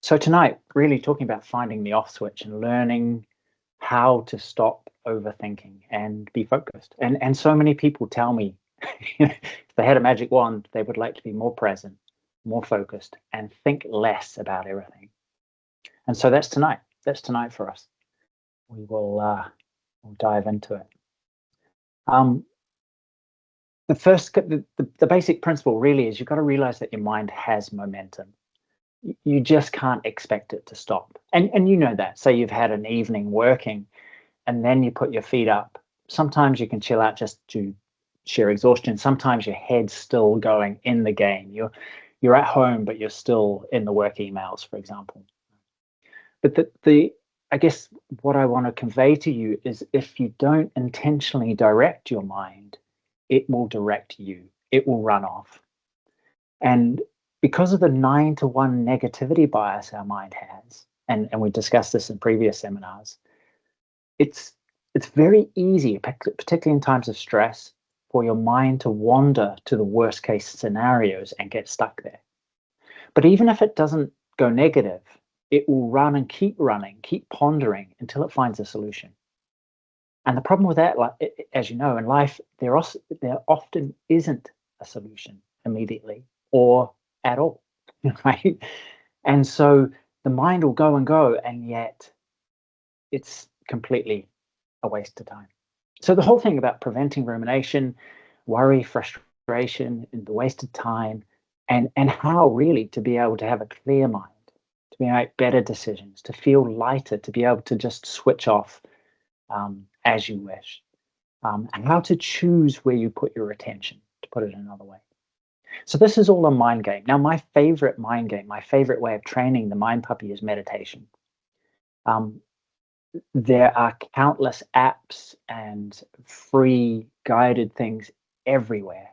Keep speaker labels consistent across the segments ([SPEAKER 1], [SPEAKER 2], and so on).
[SPEAKER 1] So tonight, really talking about finding the off switch and learning how to stop overthinking and be focused. And so many people tell me if they had a magic wand, they would like to be more present, more focused, and think less about everything. And so that's tonight. That's tonight for us. We will we'll dive into it. Um, the first, the basic principle really is you've got to realize that your mind has momentum. You just can't expect it to stop. And you know that. Say you've had an evening working and then you put your feet up. Sometimes you can chill out just to sheer exhaustion. Sometimes your head's still going in the game. You're at home, but you're still in the work emails, for example. But the I guess what I want to convey to you is if you don't intentionally direct your mind, it will direct you. It will run off. And because of the 9-to-1 negativity bias our mind has, and we discussed this in previous seminars, it's very easy, particularly in times of stress, for your mind to wander to the worst case scenarios and get stuck there. But even if it doesn't go negative, it will run and keep running, keep pondering until it finds a solution. And the problem with that, like, as you know, in life, there often isn't a solution immediately or at all, right? And so the mind will go and go, and yet it's completely a waste of time. So the whole thing about preventing rumination, worry, frustration, and the wasted time, and how really to be able to have a clear mind, to be able to make better decisions, to feel lighter, to be able to just switch off as you wish, and how to choose where you put your attention, to put it another way. So this is all a mind game. Now, my favorite mind game, my favorite way of training the mind puppy is meditation. There are countless apps and free guided things everywhere.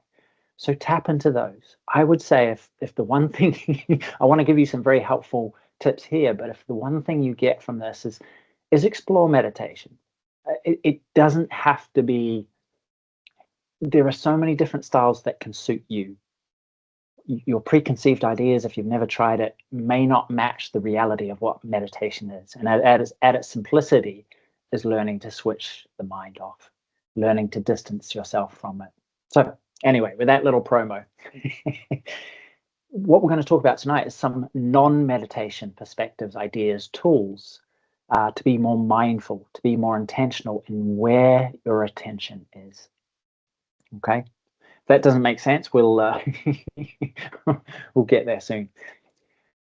[SPEAKER 1] So tap into those. I would say if the one thing I want to give you some very helpful tips here, but if the one thing you get from this is explore meditation. It doesn't have to be. There are so many different styles that can suit you. Your preconceived ideas, if you've never tried it, may not match the reality of what meditation is. And at its simplicity is learning to switch the mind off, learning to distance yourself from it. So anyway, with that little promo, what we're going to talk about tonight is some non-meditation perspectives, ideas, tools to be more mindful, to be more intentional in where your attention is. Okay? If that doesn't make sense, we'll we'll get there soon.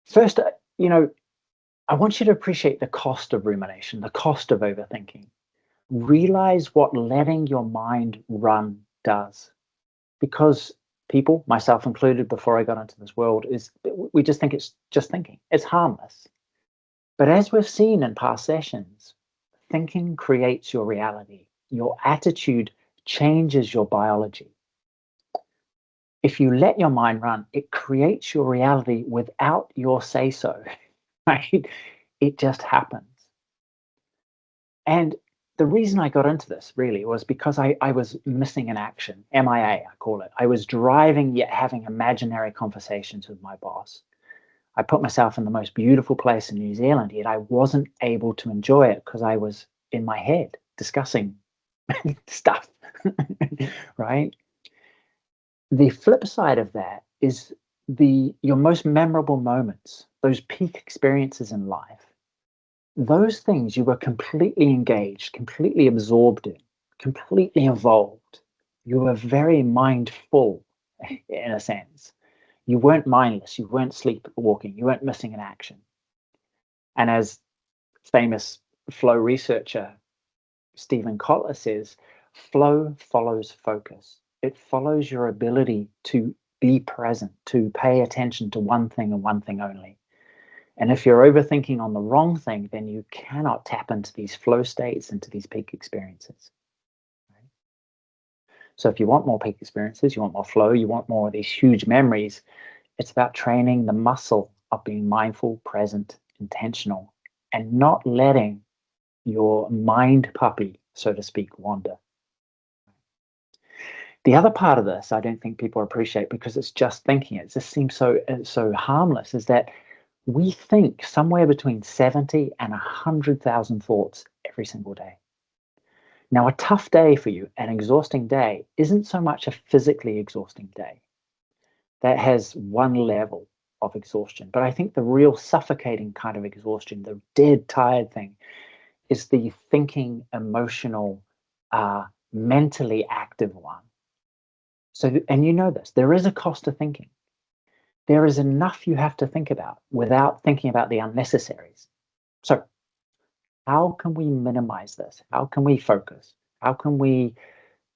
[SPEAKER 1] First, I want you to appreciate the cost of rumination, the cost of overthinking. Realize what letting your mind run does. Because people, myself included, before I got into this world, we just think it's just thinking. It's harmless. But as we've seen in past sessions, thinking creates your reality. Your attitude changes your biology. If you let your mind run, it creates your reality without your say-so, right? It just happens. And the reason I got into this really was because I was missing an action, MIA, I call it. I was driving yet having imaginary conversations with my boss. I put myself in the most beautiful place in New Zealand, yet I wasn't able to enjoy it because I was in my head discussing stuff, right? The flip side of that is your most memorable moments, those peak experiences in life. Those things you were completely engaged, completely absorbed in, completely involved. You were very mindful in a sense. You weren't mindless, you weren't sleepwalking, you weren't missing an action. And as famous flow researcher Stephen Kotler says, flow follows focus. It follows your ability to be present, to pay attention to one thing and one thing only. And if you're overthinking on the wrong thing, then you cannot tap into these flow states, into these peak experiences. Right? So if you want more peak experiences, you want more flow, you want more of these huge memories, it's about training the muscle of being mindful, present, intentional, and not letting your mind puppy, so to speak, wander. The other part of this I don't think people appreciate because it's just thinking, it just seems so harmless, is that We think somewhere between 70 and 100,000 thoughts every single day. Now, a tough day for you, an exhausting day, isn't so much a physically exhausting day. That has one level of exhaustion. But I think the real suffocating kind of exhaustion, the dead tired thing, is the thinking, emotional, mentally active one. So, and you know this, there is a cost to thinking. There is enough you have to think about without thinking about the unnecessaries. So, how can we minimize this? How can we focus? How can we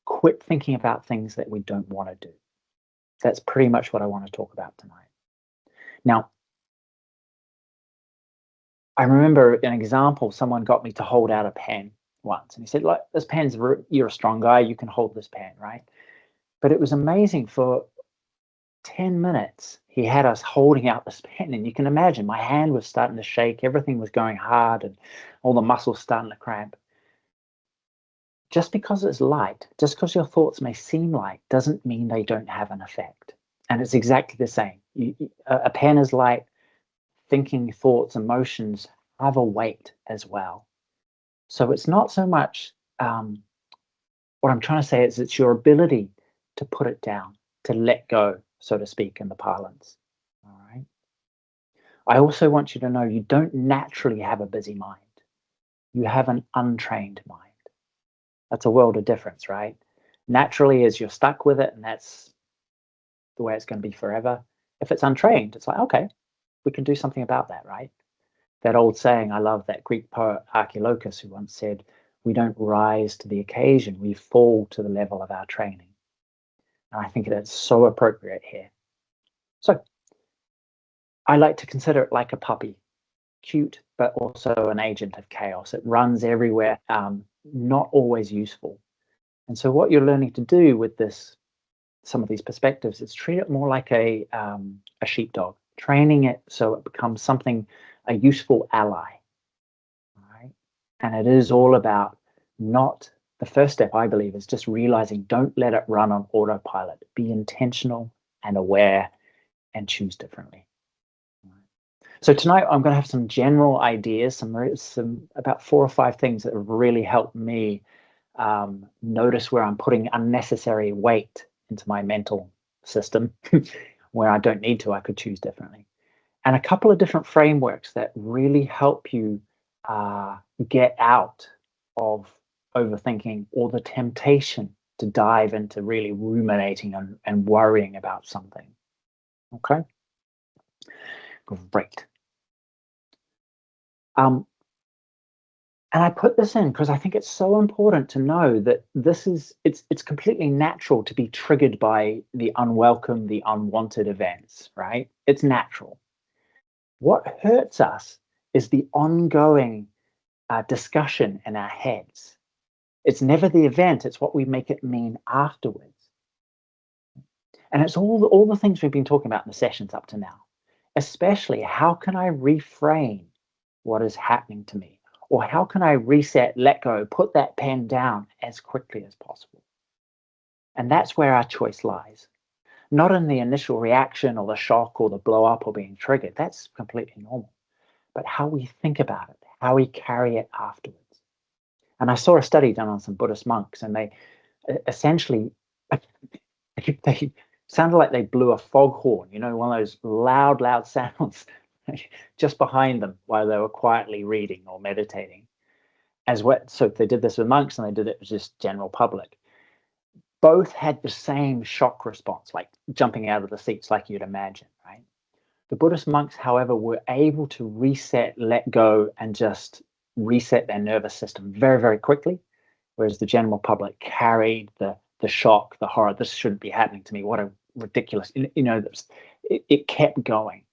[SPEAKER 1] quit thinking about things that we don't want to do? That's pretty much what I want to talk about tonight. Now, I remember an example, someone got me to hold out a pen once, and he said, like, this pen's, you're a strong guy, you can hold this pen, right? But it was amazing. For 10 minutes, he had us holding out this pen, and you can imagine my hand was starting to shake, everything was going hard, and all the muscles starting to cramp. Just because it's light, just because your thoughts may seem light, doesn't mean they don't have an effect. And it's exactly the same. A pen is light, thinking, thoughts, emotions have a weight as well. So it's not so much, what I'm trying to say is it's your ability to put it down, to let go, so to speak, in the parlance. All right. I also want you to know you don't naturally have a busy mind. You have an untrained mind. That's a world of difference, right? Naturally is you're stuck with it and that's the way it's going to be forever. If it's untrained, it's like, okay, we can do something about that, right? That old saying, I love that Greek poet Archilochus, who once said, we don't rise to the occasion, we fall to the level of our training. And I think that's so appropriate here. So I like to consider it like a puppy, cute, but also an agent of chaos. It runs everywhere, not always useful. And so what you're learning to do with this, some of these perspectives, is treat it more like a sheepdog, training it so it becomes something, a useful ally. Right? And it is all about not, the first step, I believe, is just realizing don't let it run on autopilot. Be intentional and aware and choose differently. So tonight I'm going to have some general ideas, some about 4 or 5 things that have really helped me notice where I'm putting unnecessary weight into my mental system, where I don't need to, I could choose differently. And a couple of different frameworks that really help you get out of overthinking or the temptation to dive into really ruminating and worrying about something. Okay, great. Um, and I put this in because I think it's so important to know that this is, it's completely natural to be triggered by the unwelcome, the unwanted events, right? It's natural. What hurts us is the ongoing discussion in our heads. It's never the event, it's what we make it mean afterwards. And it's all the things we've been talking about in the sessions up to now, especially how can I reframe what is happening to me? Or how can I reset, let go, put that pen down as quickly as possible? And that's where our choice lies. Not in the initial reaction or the shock or the blow up or being triggered. That's completely normal. But how we think about it, how we carry it afterwards. And I saw a study done on some Buddhist monks, and they essentially they sounded like they blew a foghorn, you know, one of those loud sounds just behind them while they were quietly reading or meditating. As what, so they did this with monks and they did it with just general public. Both had the same shock response, like jumping out of the seats, like you'd imagine, right? The Buddhist monks, however, were able to reset, let go, and just reset their nervous system very quickly, whereas the general public carried the shock, the horror. This shouldn't be happening to me. What a ridiculous, you know, it kept going.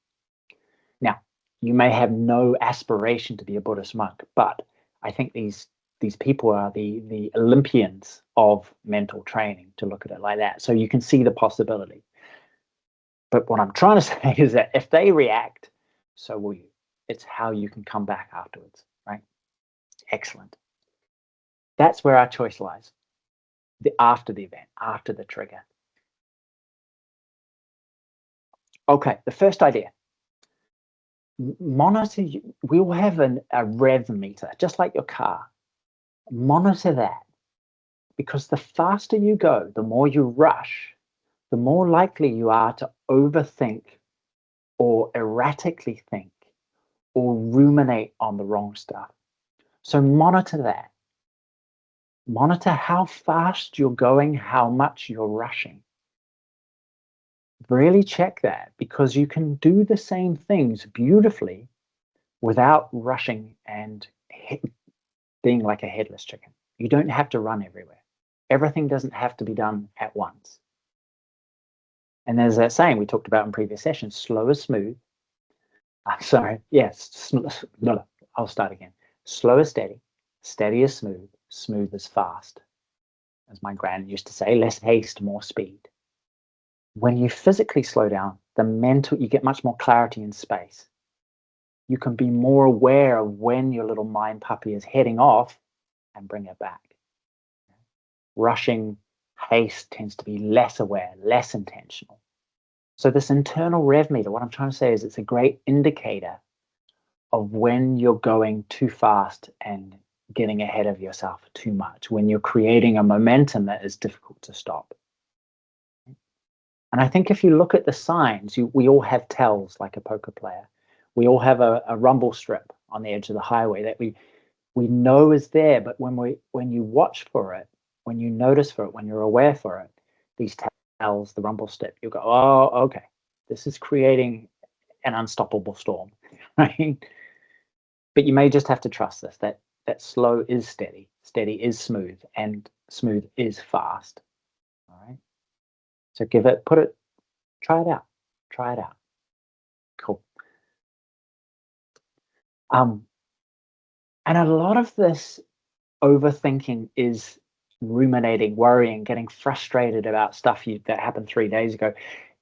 [SPEAKER 1] Now, you may have no aspiration to be a Buddhist monk, but I think these people are the Olympians of mental training, to look at it like that. So you can see the possibility. But what I'm trying to say is that if they react, so will you. It's how you can come back afterwards, right? Excellent. That's where our choice lies. After the event, after the trigger. Okay, the first idea. Monitor, we all have a rev meter, just like your car. Monitor that, because the faster you go, the more you rush, the more likely you are to overthink or erratically think or ruminate on the wrong stuff. So monitor that. Monitor how fast you're going, how much you're rushing. Really check that, because you can do the same things beautifully without rushing and being like a headless chicken. You don't have to run everywhere. Everything doesn't have to be done at once. And there's that saying we talked about in previous sessions, slow is smooth. Sorry, yes, no, I'll start again. Slow is steady, steady is smooth, smooth is fast. As my grand used to say, less haste, more speed. When you physically slow down, you get much more clarity in space. You can be more aware of when your little mind puppy is heading off and bring it back. Rushing, haste tends to be less aware, less intentional. So this internal rev meter, what I'm trying to say is it's a great indicator of when you're going too fast and getting ahead of yourself too much, when you're creating a momentum that is difficult to stop. And I think if you look at the signs, we all have tells like a poker player. We all have a rumble strip on the edge of the highway that we know is there, but when you watch for it, when you notice for it, when you're aware for it, these tells, the rumble strip, you go, oh, okay, this is creating an unstoppable storm, right? But you may just have to trust this, that slow is steady, steady is smooth, and smooth is fast. All right. So try it out. Try it out. Cool. Um, and a lot of this overthinking is ruminating, worrying, getting frustrated about stuff that happened 3 days ago.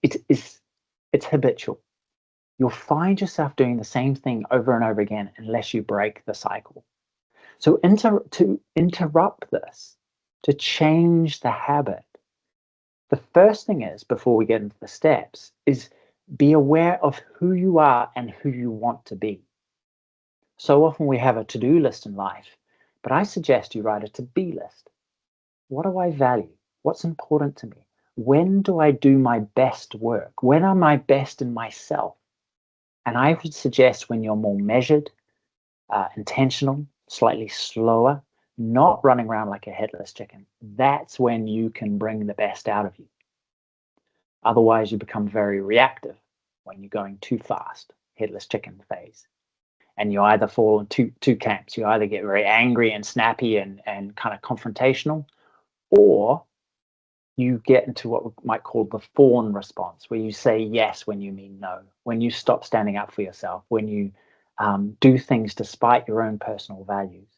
[SPEAKER 1] It's habitual. You'll find yourself doing the same thing over and over again unless you break the cycle. So to interrupt this, to change the habit, the first thing is, before we get into the steps, is be aware of who you are and who you want to be. So often we have a to-do list in life, but I suggest you write a to-be list. What do I value? What's important to me? When do I do my best work? When am I best in myself? And I would suggest when you're more measured, intentional, slightly slower, not running around like a headless chicken, that's when you can bring the best out of you. Otherwise, you become very reactive when you're going too fast, headless chicken phase. And you either fall in two camps. You either get very angry and snappy and kind of confrontational, or you get into what we might call the fawn response, where you say yes when you mean no, when you stop standing up for yourself, when you do things despite your own personal values,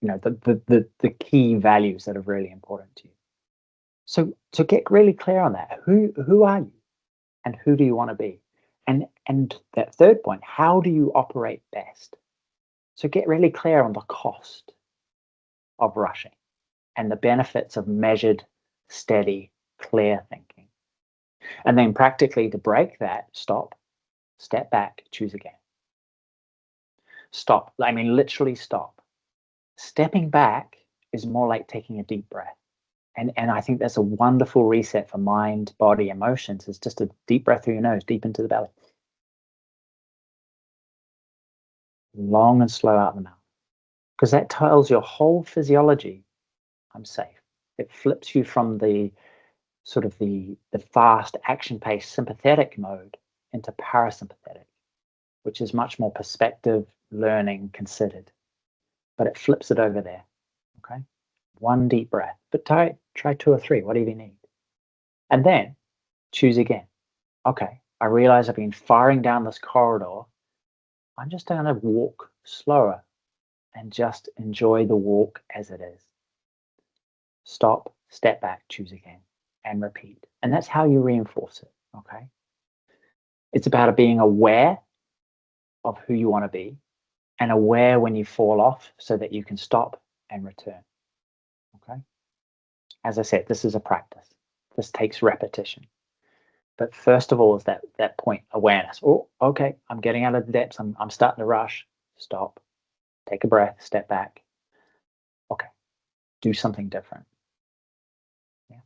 [SPEAKER 1] the key values that are really important to you. So get really clear on that. Who are you, and who do you want to be? And that third point, how do you operate best? So get really clear on the cost of rushing and the benefits of measured, steady, clear thinking. And then practically to break that, stop, step back, choose again. Stop. I mean, literally stop. Stepping back is more like taking a deep breath. And I think that's a wonderful reset for mind, body, emotions. It's just a deep breath through your nose, deep into the belly. Long and slow out the mouth. Because that tells your whole physiology, I'm safe. It flips you from the sort of the fast, action-paced sympathetic mode into parasympathetic, which is much more perspective, learning, considered. But it flips it over there. Okay. One deep breath, but try two or three, whatever you need. And then choose again. Okay, I realize I've been firing down this corridor. I'm just going to walk slower and just enjoy the walk as it is. Stop, step back, choose again, and repeat. And that's how you reinforce it. Okay. It's about being aware of who you want to be and aware when you fall off so that you can stop and return. Okay. As I said, this is a practice. This takes repetition. But first of all is that point awareness. Oh, okay, I'm getting out of the depths. I'm starting to rush. Stop. Take a breath. Step back. Okay, do something different. Yeah.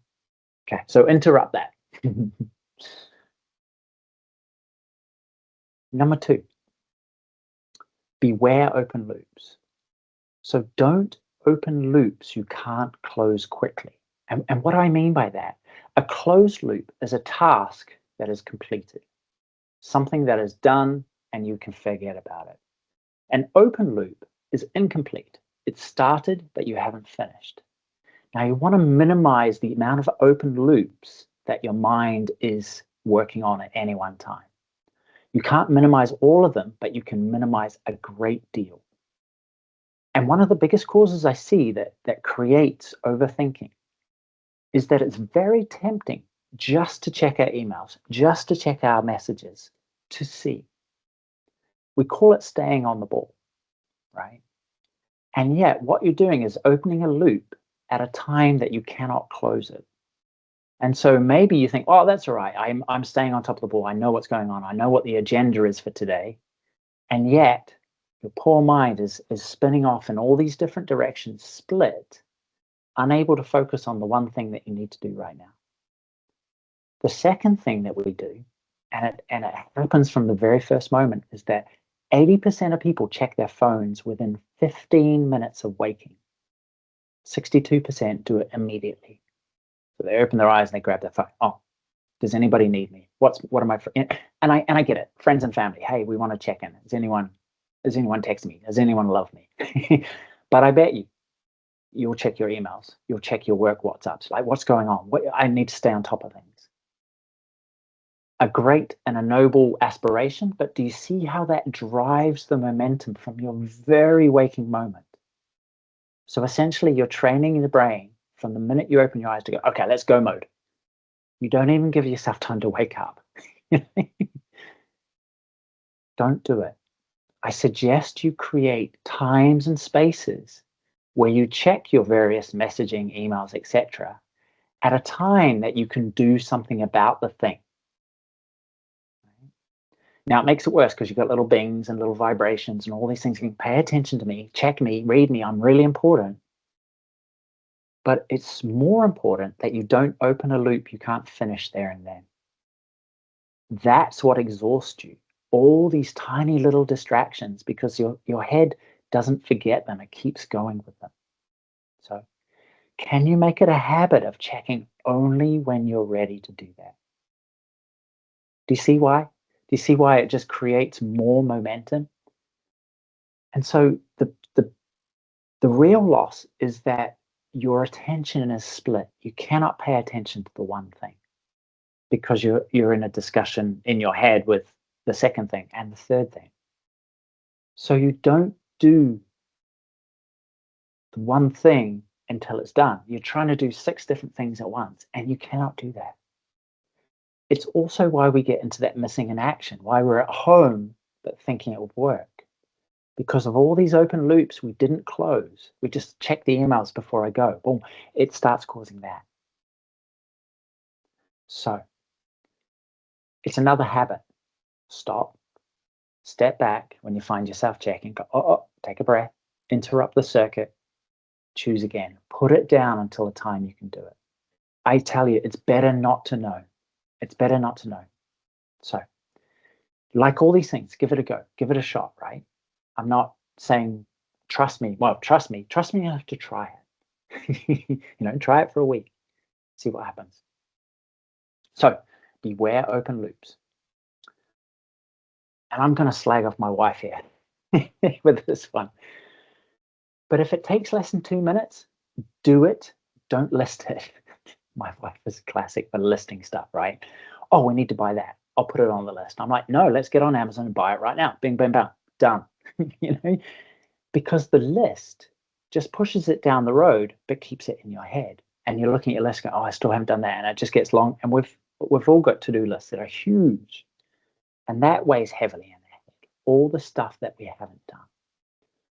[SPEAKER 1] Okay, so interrupt that. Number two, beware open loops. So don't open loops you can't close quickly. And what do I mean by that? A closed loop is a task that is completed, something that is done and you can forget about it. An open loop is incomplete. It started, but you haven't finished. Now you want to minimize the amount of open loops that your mind is working on at any one time. You can't minimize all of them, but you can minimize a great deal. And one of the biggest causes I see that creates overthinking is that it's very tempting just to check our emails, just to check our messages, to see. We call it staying on the ball, right? And yet what you're doing is opening a loop at a time that you cannot close it. And so maybe you think, oh, that's all right. I'm staying on top of the ball. I know what's going on. I know what the agenda is for today. And yet your poor mind is spinning off in all these different directions, split, unable to focus on the one thing that you need to do right now. The second thing that we do, and it happens from the very first moment, is that 80% of people check their phones within 15 minutes of waking. 62% do it immediately. So they open their eyes and they grab their phone. Oh, does anybody need me? What am I? And I get it. Friends and family. Hey, we want to check in. Does anyone text me? Does anyone love me? But I bet you'll check your emails. You'll check your work WhatsApps. Like, what's going on? I need to stay on top of things. A great and a noble aspiration, but do you see how that drives the momentum from your very waking moment? So essentially, you're training the brain from the minute you open your eyes to go, okay, let's go mode. You don't even give yourself time to wake up. Don't do it. I suggest you create times and spaces where you check your various messaging, emails, etc., at a time that you can do something about the thing. Now, it makes it worse because you've got little bings and little vibrations and all these things. You can pay attention to me, check me, read me. I'm really important. But it's more important that you don't open a loop you can't finish there and then. That's what exhausts you. All these tiny little distractions, because your head doesn't forget them. It keeps going with them. So can you make it a habit of checking only when you're ready to do that? Do you see why? Do you see why it just creates more momentum? And so the real loss is that your attention is split. You cannot pay attention to the one thing because you're in a discussion in your head with the second thing and the third thing. So you don't do the one thing until it's done. You're trying to do 6 different things at once, and you cannot do that. It's also why we get into that missing in action, why we're at home but thinking it would work. Because of all these open loops we didn't close. We just check the emails before I go. Boom, it starts causing that. So it's another habit. Stop, step back when you find yourself checking, go, oh, take a breath, interrupt the circuit, choose again. Put it down until the time you can do it. I tell you, it's better not to know. It's better not to know. So, like all these things, give it a go, give it a shot, right? I'm not saying trust me. Well, trust me enough to try it. Try it for a week, see what happens. So beware open loops. And I'm going to slag off my wife here with this one. But if it takes less than 2 minutes, do it. Don't list it. My wife is classic for listing stuff, right? Oh, we need to buy that. I'll put it on the list. I'm like, no, let's get on Amazon and buy it right now. Bing, bang, bang, done. Because the list just pushes it down the road, but keeps it in your head. And you're looking at your list, going, oh, I still haven't done that, and it just gets long. And we've all got to-do lists that are huge, and that weighs heavily in our head. All the stuff that we haven't done.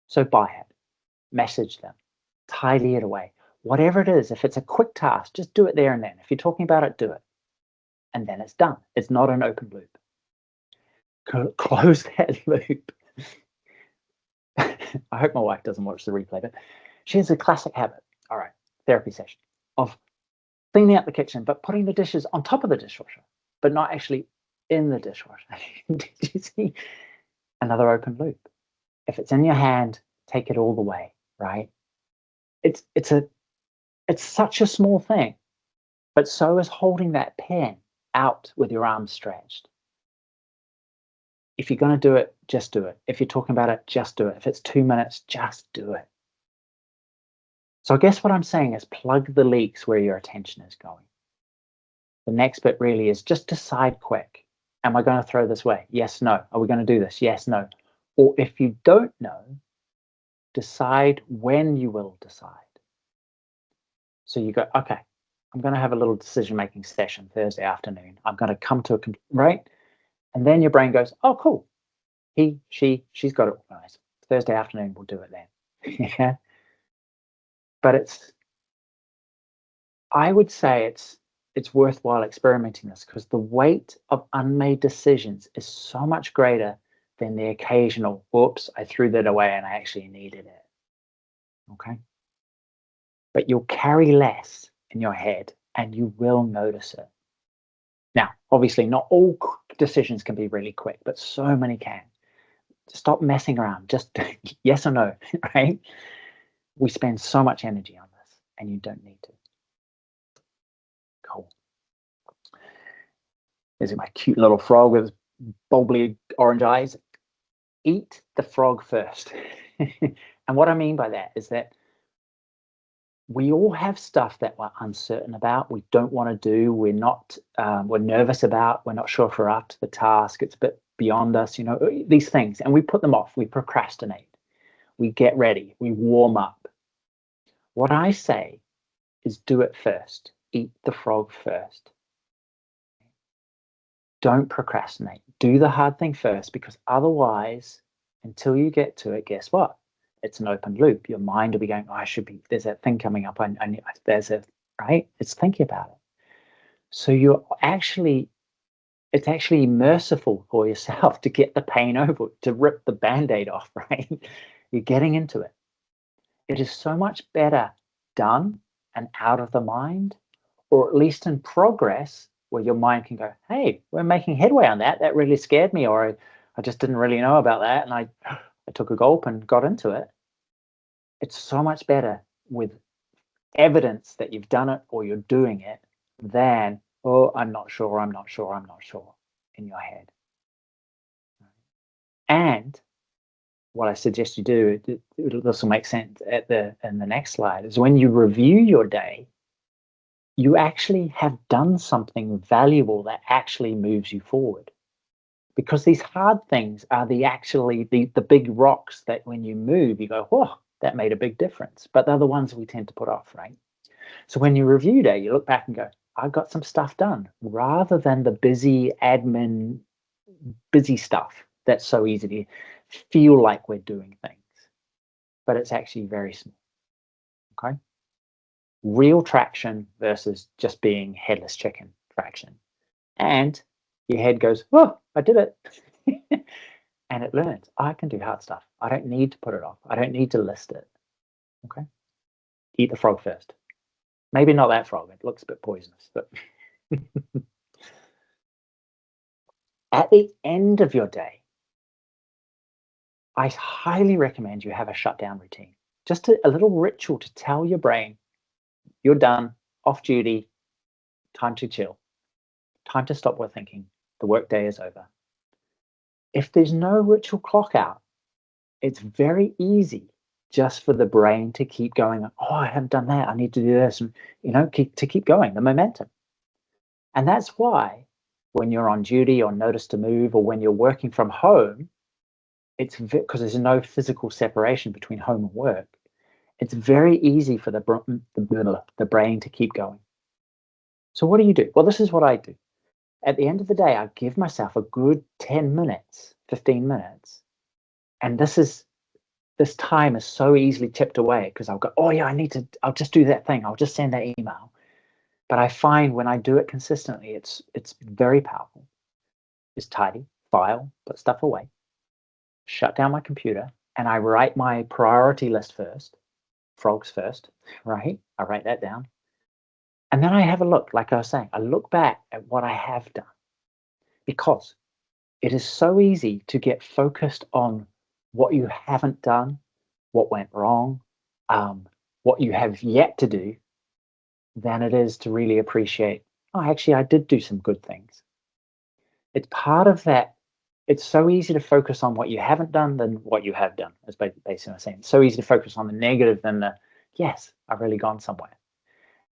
[SPEAKER 1] So buy it, message them, tidy it away. Whatever it is, if it's a quick task, just do it there and then. If you're talking about it, do it. and then it's done. It's not an open loop. Close that loop. I hope my wife doesn't watch the replay, but she has a classic habit, all right, therapy session, of cleaning up the kitchen, but putting the dishes on top of the dishwasher, but not actually in the dishwasher. Did you see? Another open loop. If it's in your hand, take it all the way, right? It's such a small thing, but so is holding that pen out with your arms stretched. If you're going to do it, just do it. If you're talking about it, just do it. If it's 2 minutes, just do it. So I guess what I'm saying is plug the leaks where your attention is going. The next bit really is just decide quick. Am I going to throw this away? Yes, no. Are we going to do this? Yes, no. Or if you don't know, decide when you will decide. So you go, okay, I'm going to have a little decision-making session Thursday afternoon. I'm going to come to a, right? And then your brain goes, oh, cool. She's got it organized. Thursday afternoon, we'll do it then. Yeah. But I would say it's worthwhile experimenting this, because the weight of unmade decisions is so much greater than the occasional, whoops, I threw that away and I actually needed it. Okay. But you'll carry less in your head and you will notice it. Now, obviously, not all decisions can be really quick, but so many can. Stop messing around. Just yes or no, right? We spend so much energy on this and you don't need to. Cool. There's my cute little frog with bubbly orange eyes. Eat the frog first. And what I mean by that is that we all have stuff that we're uncertain about, we don't want to do, we're nervous about, we're not sure if we're up to the task, it's a bit beyond us, these things, and we put them off, we procrastinate, we get ready, we warm up. What I say is do it first. Eat the frog first. Don't procrastinate. Do the hard thing first, because otherwise, until you get to it, guess what? It's an open loop. Your mind will be going, oh, there's that thing coming up. Right? It's thinking about it. So it's actually merciful for yourself to get the pain over, to rip the Band-Aid off, right? You're getting into it. It is so much better done and out of the mind, or at least in progress, where your mind can go, hey, we're making headway on that. That really scared me, or I just didn't really know about that. And I took a gulp and got into it. It's so much better with evidence that you've done it or you're doing it than, oh, I'm not sure in your head. And what I suggest you do, this will make sense in the next slide, is when you review your day, you actually have done something valuable that actually moves you forward. Because these hard things are the big rocks that when you move, you go, whoa, that made a big difference. But they're the ones we tend to put off, right? So when you review day, you look back and go, I got some stuff done, rather than the busy stuff that's so easy to feel like we're doing things. But it's actually very small. Okay? Real traction versus just being headless chicken traction. And your head goes, oh, I did it. And it learns, I can do hard stuff. I don't need to put it off. I don't need to list it. Okay? Eat the frog first. Maybe not that frog. It looks a bit poisonous. But at the end of your day, I highly recommend you have a shutdown routine. Just a little ritual to tell your brain, you're done, off duty, time to chill, time to stop thinking, the workday is over. If there's no ritual clock out, it's very easy just for the brain to keep going, oh, I haven't done that, I need to do this, and keep going, the momentum. And that's why when you're on duty or notice to move, or when you're working from home, it's because there's no physical separation between home and work. It's very easy for the brain to keep going. So what do you do? Well, this is what I do. At the end of the day, I give myself a good 10 minutes, 15 minutes. And this time is so easily tipped away, because I'll go, oh yeah, I'll just do that thing. I'll just send that email. But I find when I do it consistently, it's very powerful. Is tidy, file, put stuff away, shut down my computer, and I write my priority list first, frogs first, right? I write that down. And then I have a look, like I was saying, I look back at what I have done because it is so easy to get focused on what you haven't done, what went wrong, um, what you have yet to do, than it is to really appreciate, oh, actually, I did do some good things. It's part of that. It's so easy to focus on what you haven't done than what you have done, as basically what I'm saying. It's so easy to focus on the negative than the, yes, I've really gone somewhere.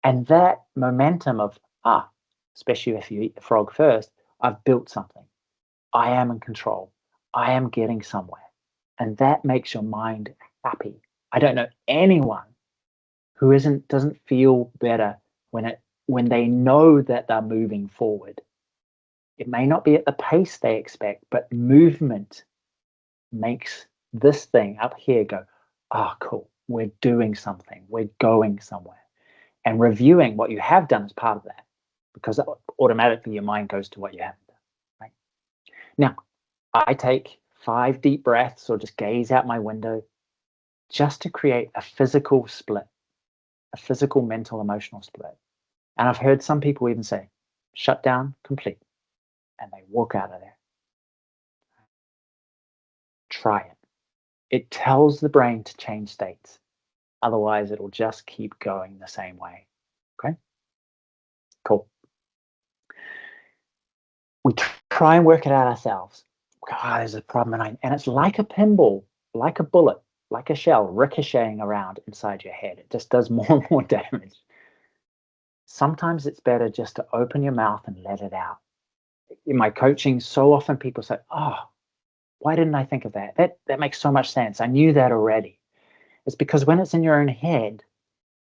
[SPEAKER 1] And that momentum of, especially if you eat the frog first, I've built something. I am in control. I am getting somewhere. And that makes your mind happy. I don't know anyone who doesn't feel better when they know that they're moving forward. It may not be at the pace they expect, but movement makes this thing up here go, cool. We're doing something. We're going somewhere. And reviewing what you have done is part of that, because automatically your mind goes to what you haven't done. Right? Now, I take 5 deep breaths or just gaze out my window just to create a physical split, a physical, mental, emotional split. And I've heard some people even say, shut down, complete, and they walk out of there. Try it. It tells the brain to change states. Otherwise, it'll just keep going the same way. Okay? Cool. We try and work it out ourselves. God, there's a problem. And it's like a pinball, like a bullet, like a shell ricocheting around inside your head. It just does more and more damage. Sometimes it's better just to open your mouth and let it out. In my coaching, so often people say, why didn't I think of that? That makes so much sense. I knew that already. It's because when it's in your own head,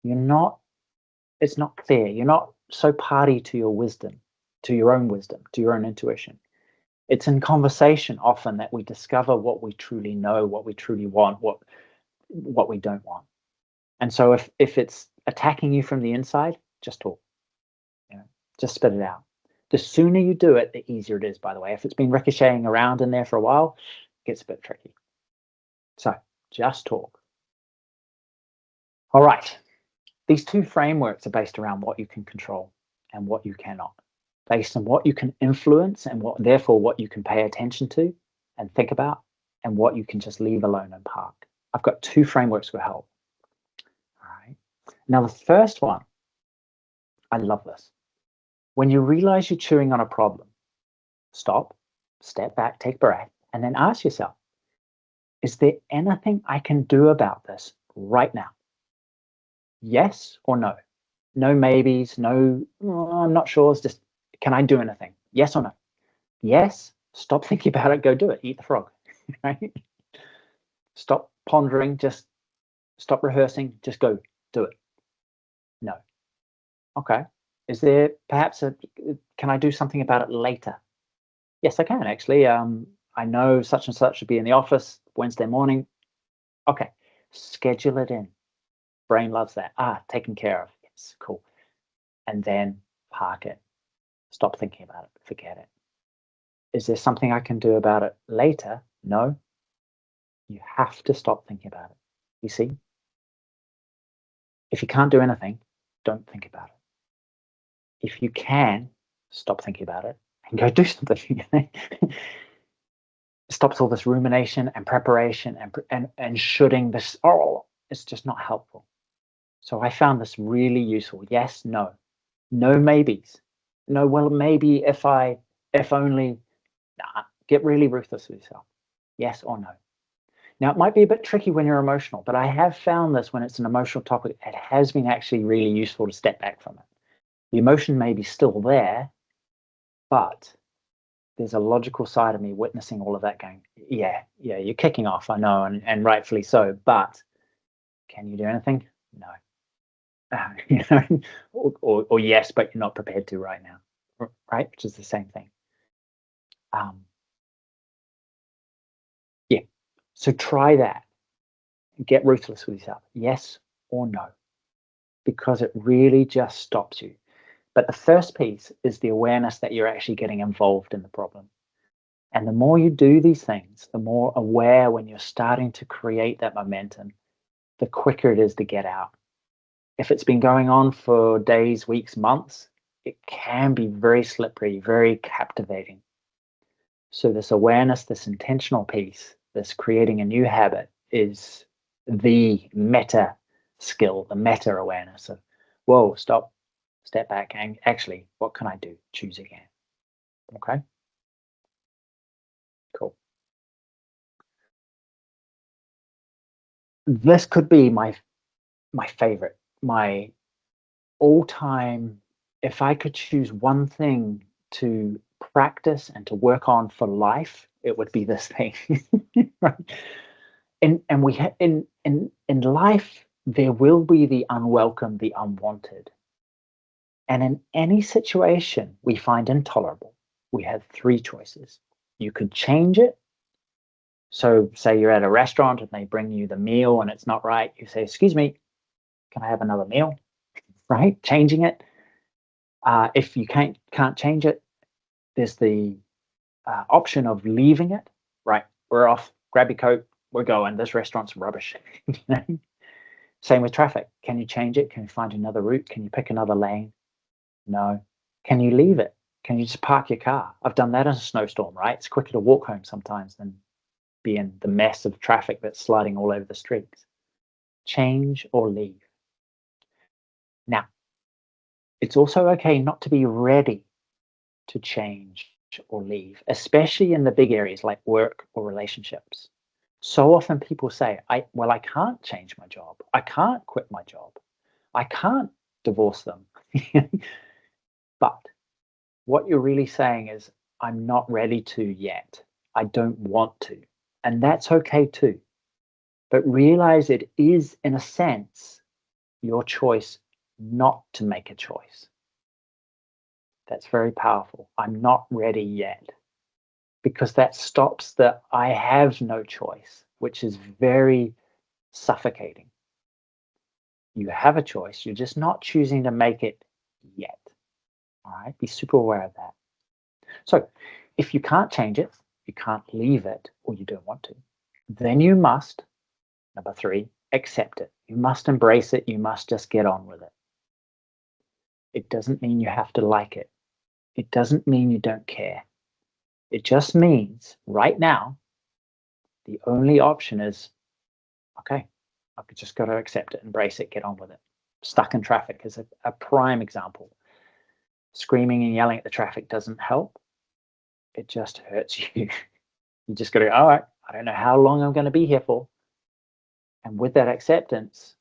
[SPEAKER 1] it's not clear. You're not so party to your wisdom, to your own wisdom, to your own intuition. It's in conversation often that we discover what we truly know, what we truly want, what we don't want. And so if it's attacking you from the inside, just talk. Just spit it out. The sooner you do it, the easier it is, by the way. If it's been ricocheting around in there for a while, it gets a bit tricky. So just talk. All right. These 2 frameworks are based around what you can control and what you cannot, based on what you can influence and therefore what you can pay attention to and think about, and what you can just leave alone and park. I've got 2 frameworks will help. All right. Now, the first one, I love this. When you realize you're chewing on a problem, stop, step back, take a breath, and then ask yourself, is there anything I can do about this right now? Yes or no? No maybes, no, I'm not sure. It's just, can I do anything? Yes or no? Yes, stop thinking about it, go do it, eat the frog, right? Stop pondering, just stop rehearsing, just go do it. No. Okay. Is there perhaps can I do something about it later? Yes, I can actually. I know such and such should be in the office Wednesday morning. Okay. Schedule it in. Brain loves that. Taken care of. Yes, cool. And then park it. Stop thinking about it. Forget it. Is there something I can do about it later? No. You have to stop thinking about it. You see? If you can't do anything, don't think about it. If you can, stop thinking about it and go do something. Stops all this rumination and preparation and shoulding this. It's just not helpful. So I found this really useful. Yes, no. No maybes. No, well, maybe if only. Nah, get really ruthless with yourself. Yes or no. Now, it might be a bit tricky when you're emotional, but I have found this when it's an emotional topic, it has been actually really useful to step back from it. The emotion may be still there, but there's a logical side of me witnessing all of that going, yeah, you're kicking off, I know, and rightfully so, but can you do anything? No. You know, or yes, but you're not prepared to right now, right? Which is the same thing. Yeah. So try that. Get ruthless with yourself. Yes or no, because it really just stops you. But the first piece is the awareness that you're actually getting involved in the problem. And the more you do these things, the more aware when you're starting to create that momentum, the quicker it is to get out. If it's been going on for days, weeks, months, it can be very slippery, very captivating. So this awareness, this intentional piece, this creating a new habit is the meta skill, the meta awareness of, whoa, stop, step back, and actually, what can I do? Choose again. Okay, cool. This could be my favorite, my all-time. If I could choose one thing to practice and to work on for life, it would be this thing. Right? And we in life there will be the unwelcome, the unwanted. And in any situation we find intolerable, we have three choices. You could change it. So say you're at a restaurant and they bring you the meal and it's not right. You say, excuse me, can I have another meal? Right? Changing it. If you can't change it, there's the option of leaving it. Right? We're off. Grab your coat. We're going. This restaurant's rubbish. You know? Same with traffic. Can you change it? Can you find another route? Can you pick another lane? No. Can you leave it? Can you just park your car? I've done that in a snowstorm, right? It's quicker to walk home sometimes than be in the mess of traffic that's sliding all over the streets. Change or leave. Now, it's also okay not to be ready to change or leave, especially in the big areas like work or relationships. So often people say, I can't change my job. I can't quit my job. I can't divorce them. But what you're really saying is, I'm not ready to yet. I don't want to. And that's okay too. But realize it is, in a sense, your choice not to make a choice. That's very powerful. I'm not ready yet. Because that stops the I have no choice, which is very suffocating. You have a choice, you're just not choosing to make it yet. All right, be super aware of that. So if you can't change it, you can't leave it, or you don't want to, then you must, number three, accept it. You must embrace it. You must just get on with it. It doesn't mean you have to like it. It doesn't mean you don't care. It just means right now, the only option is, okay, I've just got to accept it, embrace it, get on with it. Stuck in traffic is a prime example. Screaming and yelling at the traffic doesn't help. It just hurts you. You just got to go, all right, I don't know how long I'm going to be here for. And with that acceptance,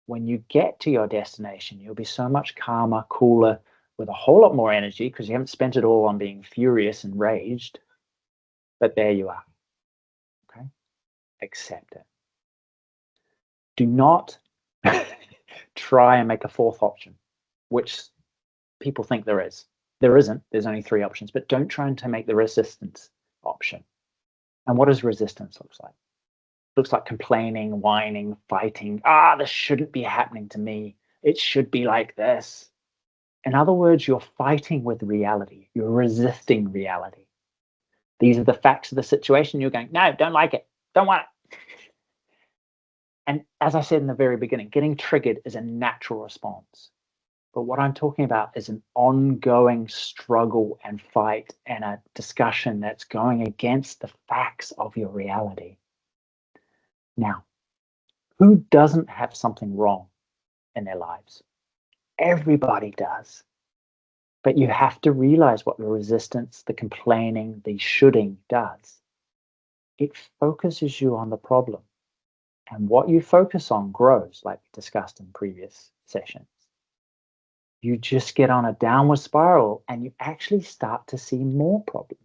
[SPEAKER 1] when you get to your destination, you'll be so much calmer, cooler, with a whole lot more energy because you haven't spent it all on being furious and raged. But there you are. Okay? Accept it. Do not try and make a fourth option, which people think there is. There isn't. There's only three options, but don't try and to make the resistance option. And what does resistance look like? It looks like complaining, whining, fighting. This shouldn't be happening to me. It should be like this. In other words, you're fighting with reality. You're resisting reality. These are the facts of the situation. You're going, no, don't like it. Don't want it. And as I said in the very beginning, getting triggered is a natural response. But what I'm talking about is an ongoing struggle and fight and a discussion that's going against the facts of your reality. Now, who doesn't have something wrong in their lives? Everybody does. But you have to realize what the resistance, the complaining, the shoulding does. It focuses you on the problem. And what you focus on grows, like we discussed in previous sessions. You just get on a downward spiral and you actually start to see more problems.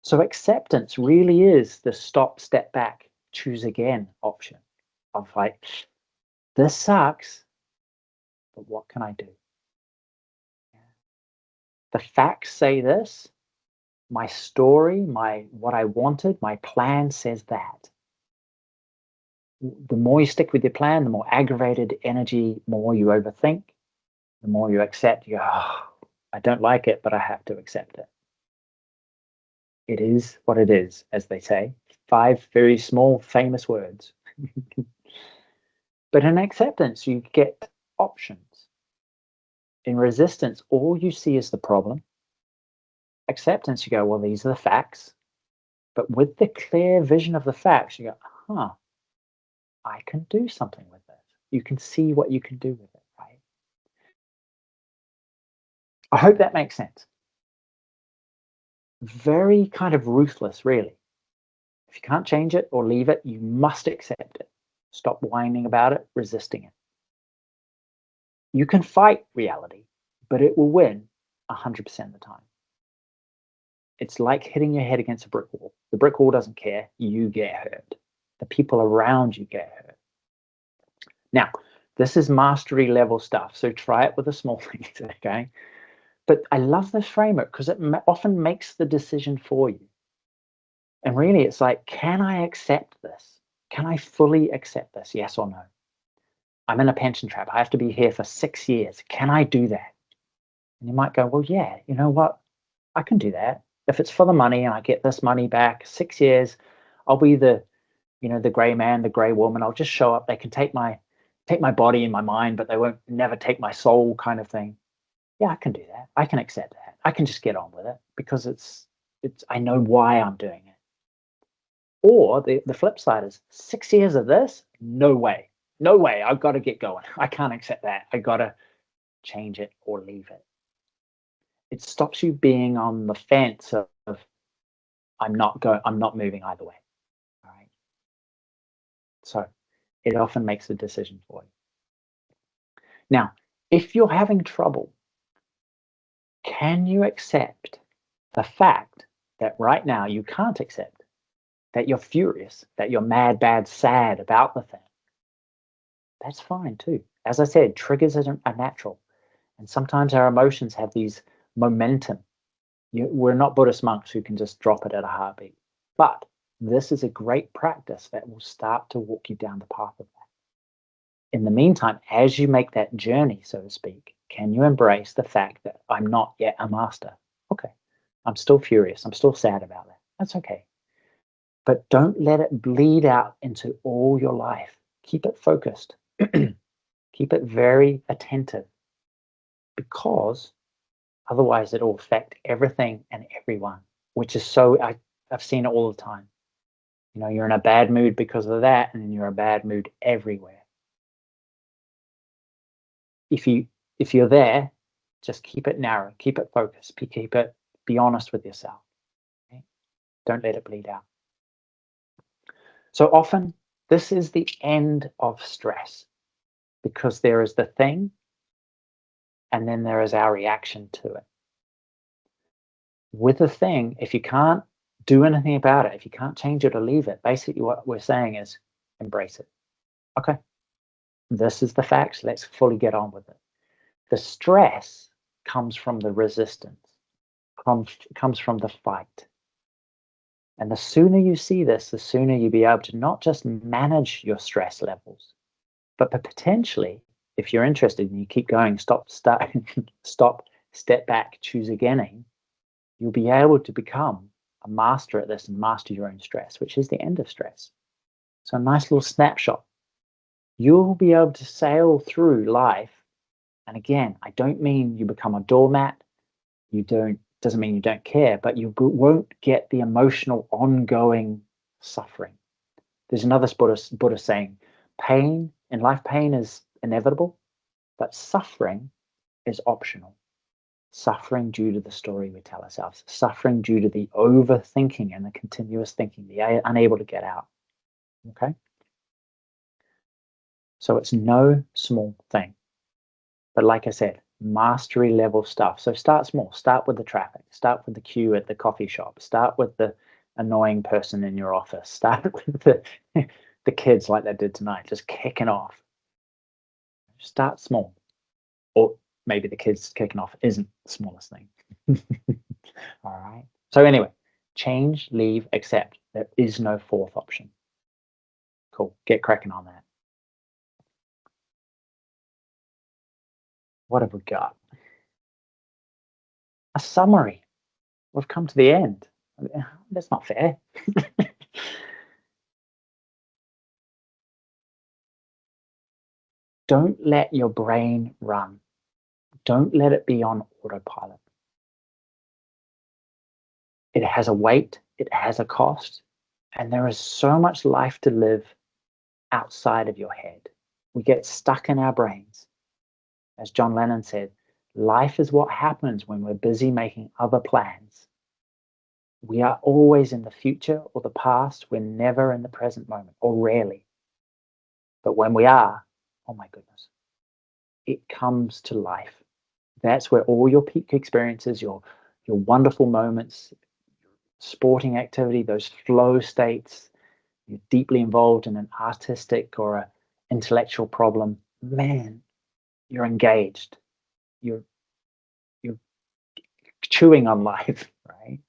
[SPEAKER 1] So acceptance really is the stop, step back, choose again option of like, this sucks, but what can I do? The facts say this, my story, what I wanted, my plan says that. The more you stick with your plan, the more aggravated energy, more you overthink, The more you accept, you go, oh, I don't like it, but I have to accept it. It is what it is, as they say. 5 very small, famous words. But in acceptance, you get options. In resistance, all you see is the problem. Acceptance, you go, well, these are the facts. But with the clear vision of the facts, you go, huh, I can do something with this. You can see what you can do with it, right? I hope that makes sense. Very kind of ruthless, really. If you can't change it or leave it, you must accept it. Stop whining about it, resisting it. You can fight reality, but it will win 100% of the time. It's like hitting your head against a brick wall. The brick wall doesn't care, you get hurt. The people around you get hurt. Now, this is mastery level stuff, so try it with the small things, okay? But I love this framework because it often makes the decision for you. And really, it's like, can I accept this? Can I fully accept this? Yes or no? I'm in a pension trap. I have to be here for 6 years. Can I do that? And you might go, well, yeah, you know what? I can do that. If it's for the money and I get this money back, 6 years, I'll be the, the gray man, the gray woman. I'll just show up. They can take my body and my mind, but they won't never take my soul, kind of thing. Yeah, I can do that. I can accept that. I can just get on with it because it's I know why I'm doing it. Or the flip side is 6 years of this? No way. No way. I've got to get going. I can't accept that. I got to change it or leave it. It stops you being on the fence of I'm not moving either way. All right. So it often makes a decision for you. Now, if you're having trouble, can you accept the fact that right now you can't accept, that you're furious, that you're mad, bad, sad about the thing? That's fine too. As I said, triggers are natural. And sometimes our emotions have these momentum. We're not Buddhist monks who can just drop it at a heartbeat. But this is a great practice that will start to walk you down the path of that. In the meantime, as you make that journey, so to speak, can you embrace the fact that I'm not yet a master? Okay, I'm still furious. I'm still sad about that. That's okay. But don't let it bleed out into all your life. Keep it focused. Keep it very attentive, because otherwise it'll affect everything and everyone, which is I've seen it all the time. You're in a bad mood because of that, and you're in a bad mood everywhere. If you're there, just keep it narrow, keep it focused, be honest with yourself. Okay? Don't let it bleed out. So often, this is the end of stress, because there is the thing, and then there is our reaction to it. With a thing, if you can't do anything about it, if you can't change it or leave it, basically what we're saying is embrace it. Okay, this is the facts. Let's fully get on with it. The stress comes from the resistance, comes from the fight. And the sooner you see this, the sooner you'll be able to not just manage your stress levels, but potentially, if you're interested and you keep going, stop, step back, choose again, you'll be able to become a master at this and master your own stress, which is the end of stress. So a nice little snapshot. You'll be able to sail through life. And again, I don't mean you become a doormat. Doesn't mean you don't care, but you won't get the emotional ongoing suffering. There's another Buddha saying, pain is inevitable, but suffering is optional. Suffering due to the story we tell ourselves, suffering due to the overthinking and the continuous thinking, the unable to get out. Okay? So it's no small thing. But like I said, mastery level stuff. So start small. Start with the traffic. Start with the queue at the coffee shop. Start with the annoying person in your office. Start with the kids like they did tonight, just kicking off. Start small. Or maybe the kids kicking off isn't the smallest thing. All right. So anyway, change, leave, accept. There is no fourth option. Cool. Get cracking on that. What have we got? A summary. We've come to the end. That's not fair. Don't let your brain run. Don't let it be on autopilot. It has a weight, it has a cost, and there is so much life to live outside of your head. We get stuck in our brains. As John Lennon said, life is what happens when we're busy making other plans. We are always in the future or the past. We're never in the present moment, or rarely. But when we are, oh my goodness, it comes to life. That's where all your peak experiences, your wonderful moments, sporting activity, those flow states, you're deeply involved in an artistic or an intellectual problem, man, you're engaged. You're you're chewing on life, right?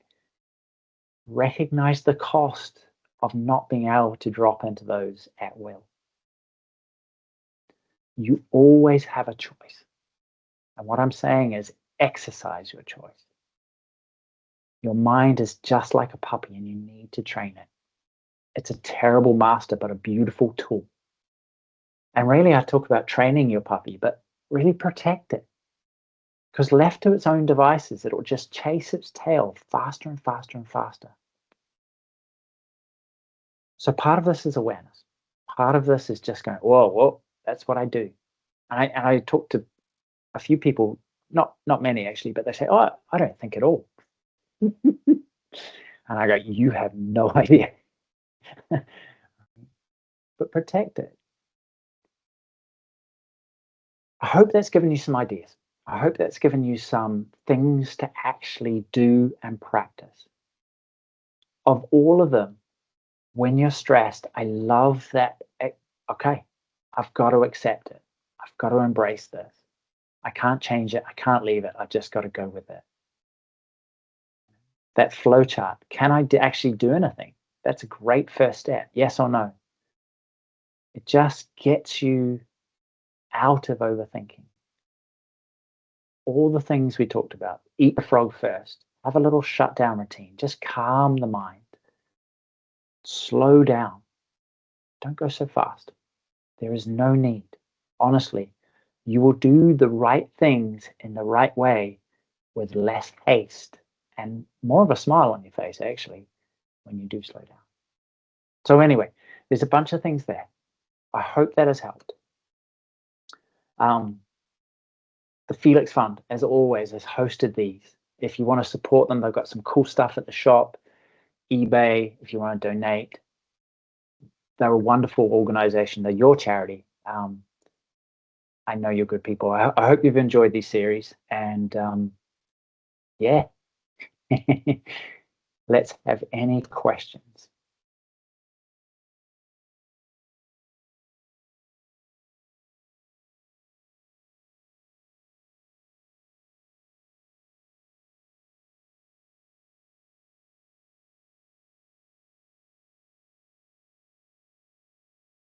[SPEAKER 1] Recognize the cost of not being able to drop into those at will. You always have a choice. And what I'm saying is exercise your choice. Your mind is just like a puppy and you need to train it. It's a terrible master, but a beautiful tool. And really, I talk about training your puppy, but really protect it. Because left to its own devices, it'll just chase its tail faster and faster and faster. So part of this is awareness. Part of this is just going, whoa, whoa, that's what I do. And I talk to a few people, not many actually, but they say, oh, I don't think at all. And I go, you have no idea. But protect it. I hope that's given you some ideas. I hope that's given you some things to actually do and practice. Of all of them, when you're stressed, I love that. Okay, I've got to accept it. I've got to embrace this. I can't change it. I can't leave it. I've just got to go with it. That flow chart. Can I actually do anything? That's a great first step. Yes or no? It just gets you out of overthinking. All the things we talked about. Eat the frog first. Have a little shutdown routine. Just calm the mind. Slow down. Don't go so fast. There is no need. Honestly, you will do the right things in the right way with less haste and more of a smile on your face, actually, when you do slow down. So, anyway, there's a bunch of things there. I hope that has helped. The Felix Fund, as always, has hosted these. If you want to support them, they've got some cool stuff at the shop, eBay, if you want to donate. They're a wonderful organization. They're your charity. I know you're good people. I hope you've enjoyed these series. And yeah, let's have any questions.